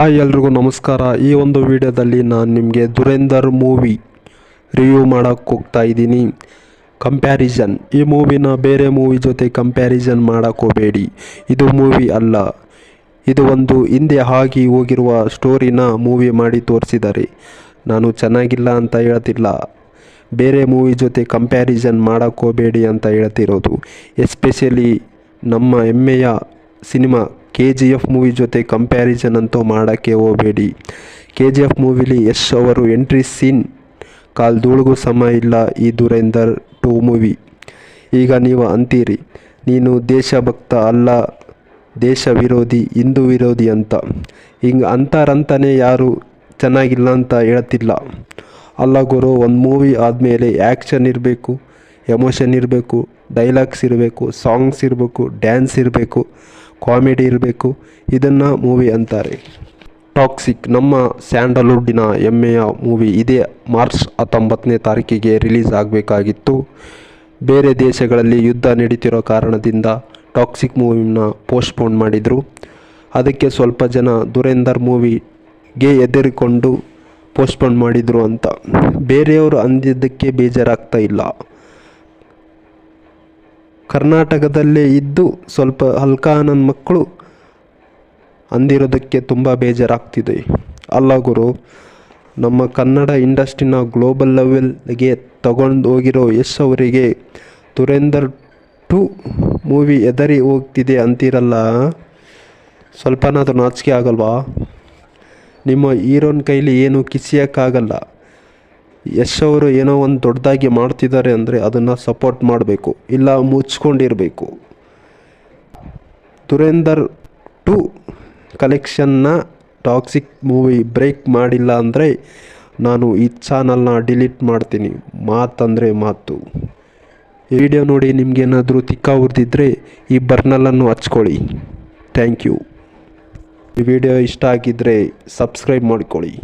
Hi ಎಲ್ರಿಗೂ ನಮಸ್ಕಾರ. ಈ ಒಂದು ವಿಡಿಯೋದಲ್ಲಿ ನಾನು ನಿಮಗೆ ದುರೇಂದರ್ ಮೂವಿ ರಿವ್ಯೂ ಮಾಡೋಕ್ಕೆ ಹೋಗ್ತಾ ಇದ್ದೀನಿ. ಕಂಪ್ಯಾರಿಸನ್, ಈ ಮೂವಿನ ಬೇರೆ ಮೂವಿ ಜೊತೆ ಕಂಪ್ಯಾರಿಸನ್ ಮಾಡೋಕ್ಕೆ ಹೋಗಬೇಡಿ. ಇದು ಮೂವಿ ಅಲ್ಲ, ಇದು ಒಂದು ಹಿಂದೆ ಆಗಿ ಹೋಗಿರುವ ಸ್ಟೋರಿನ ಮೂವಿ ಮಾಡಿ ತೋರಿಸಿದ್ದಾರೆ. ನಾನು ಚೆನ್ನಾಗಿಲ್ಲ ಅಂತ ಹೇಳ್ತಿಲ್ಲ, ಬೇರೆ ಮೂವಿ ಜೊತೆ ಕಂಪ್ಯಾರಿಸನ್ ಮಾಡೋಕ್ಕೆ ಹೋಗಬೇಡಿ ಅಂತ ಹೇಳ್ತಿರೋದು. ಎಸ್ಪೆಷಲಿ ನಮ್ಮ ಹೆಮ್ಮೆಯ ಸಿನಿಮಾ KGF ಮೂವಿ ಜೊತೆ ಕಂಪ್ಯಾರಿಸನ್ ಅಂತೂ ಮಾಡೋಕ್ಕೆ ಹೋಗಬೇಡಿ. KGF ಮೂವಿಲಿ ಯಶ್ ಅವರು ಎಂಟ್ರಿ ಸೀನ್ ಕಾಲ್ಧೂಳಿಗೂ ಸಮ ಇಲ್ಲ ಈ ದುರೇಂದರ್ 2 ಮೂವಿ. ಈಗ ನೀವು ಅಂತೀರಿ, ನೀನು ದೇಶಭಕ್ತ ಅಲ್ಲ, ದೇಶ ವಿರೋಧಿ, ಹಿಂದೂ ವಿರೋಧಿ ಅಂತ. ಹಿಂಗೆ ಅಂತಾರಂತಾನೆ ಯಾರು ಚೆನ್ನಾಗಿಲ್ಲ ಅಂತ ಹೇಳ್ತಿಲ್ಲ. ಅಲ್ಲ ಗುರು, ಒಂದು ಮೂವಿ ಆದಮೇಲೆ ಆ್ಯಕ್ಷನ್ ಇರಬೇಕು, ಎಮೋಷನ್ ಇರಬೇಕು, ಡೈಲಾಗ್ಸ್ ಇರಬೇಕು, ಸಾಂಗ್ಸ್ ಇರಬೇಕು, ಡ್ಯಾನ್ಸ್ ಇರಬೇಕು, ಕಾಮಿಡಿ ಇರಬೇಕು. ಇದನ್ನು ಮೂವಿ ಅಂತಾರೆ. ಟಾಕ್ಸಿಕ್ ನಮ್ಮ ಸ್ಯಾಂಡಲ್ವುಡ್ಡಿನ ಹೆಮ್ಮೆಯ ಮೂವಿ ಇದೇ ಮಾರ್ಚ್ 19ನೇ ತಾರೀಕಿಗೆ ರಿಲೀಸ್ ಆಗಬೇಕಾಗಿತ್ತು. ಬೇರೆ ದೇಶಗಳಲ್ಲಿ ಯುದ್ಧ ನಡೀತಿರೋ ಕಾರಣದಿಂದ ಟಾಕ್ಸಿಕ್ ಮೂವಿನ ಪೋಸ್ಟ್ಪೋನ್ ಮಾಡಿದರು. ಅದಕ್ಕೆ ಸ್ವಲ್ಪ ಜನ ದುರೇಂದರ್ ಮೂವಿಗೆ ಹೆದರಿಕೊಂಡು ಪೋಸ್ಟ್ಪೋನ್ ಮಾಡಿದರು ಅಂತ. ಬೇರೆಯವರು ಅಂದಿದ್ದಕ್ಕೆ ಬೇಜಾರಾಗ್ತಾ ಇಲ್ಲ. ಕರ್ನಾಟಕದಲ್ಲೇ ಇದ್ದು ಸ್ವಲ್ಪ ಹಲ್ಕಾ ನನ್ನ ಮಕ್ಕಳು ಅಂದಿರೋದಕ್ಕೆ ತುಂಬ ಬೇಜಾರಾಗ್ತಿದೆ. ಅಲ್ಲ ಗುರು, ನಮ್ಮ ಕನ್ನಡ ಇಂಡಸ್ಟ್ರಿನ ಗ್ಲೋಬಲ್ ಲೆವೆಲ್ಗೆ ತಗೊಂಡು ಹೋಗಿರೋ ಯಶ್ ಅವರಿಗೆ ದುರೇಂದರ್ 2 ಮೂವಿ ಹೆದರಿ ಹೋಗ್ತಿದೆ ಅಂತೀರಲ್ಲ, ಸ್ವಲ್ಪನಾದರೂ ನಾಚಿಕೆ ಆಗಲ್ವಾ? ನಿಮ್ಮ ಹೀರೋನ ಕೈಲಿ ಏನೂ ಕಿಸಿಯೋಕ್ಕಾಗಲ್ಲ. ಯಶ್ ಅವರು ಏನೋ ಒಂದು ದೊಡ್ಡದಾಗಿ ಮಾಡ್ತಿದ್ದಾರೆ ಅಂದರೆ ಅದನ್ನು ಸಪೋರ್ಟ್ ಮಾಡಬೇಕು, ಇಲ್ಲ ಮುಚ್ಕೊಂಡಿರಬೇಕು. ದುರೇಂದರ್ 2 ಕಲೆಕ್ಷನ್ನ ಟಾಕ್ಸಿಕ್ ಮೂವಿ ಬ್ರೇಕ್ ಮಾಡಿಲ್ಲ ಅಂದರೆ ನಾನು ಈ ಚಾನಲ್ನ ಡಿಲೀಟ್ ಮಾಡ್ತೀನಿ. ಮಾತಂದರೆ ಮಾತು. ಈ ವಿಡಿಯೋ ನೋಡಿ ನಿಮಗೇನಾದರೂ ತಿಕ್ಕ ಉರಿದಿದ್ರೆ ಈ ಬರ್ನಲನ್ನು ಹಚ್ಕೊಳ್ಳಿ. Thank you. ಈ ವಿಡಿಯೋ ಇಷ್ಟ ಆಗಿದ್ದರೆ ಸಬ್ಸ್ಕ್ರೈಬ್ ಮಾಡಿಕೊಳ್ಳಿ.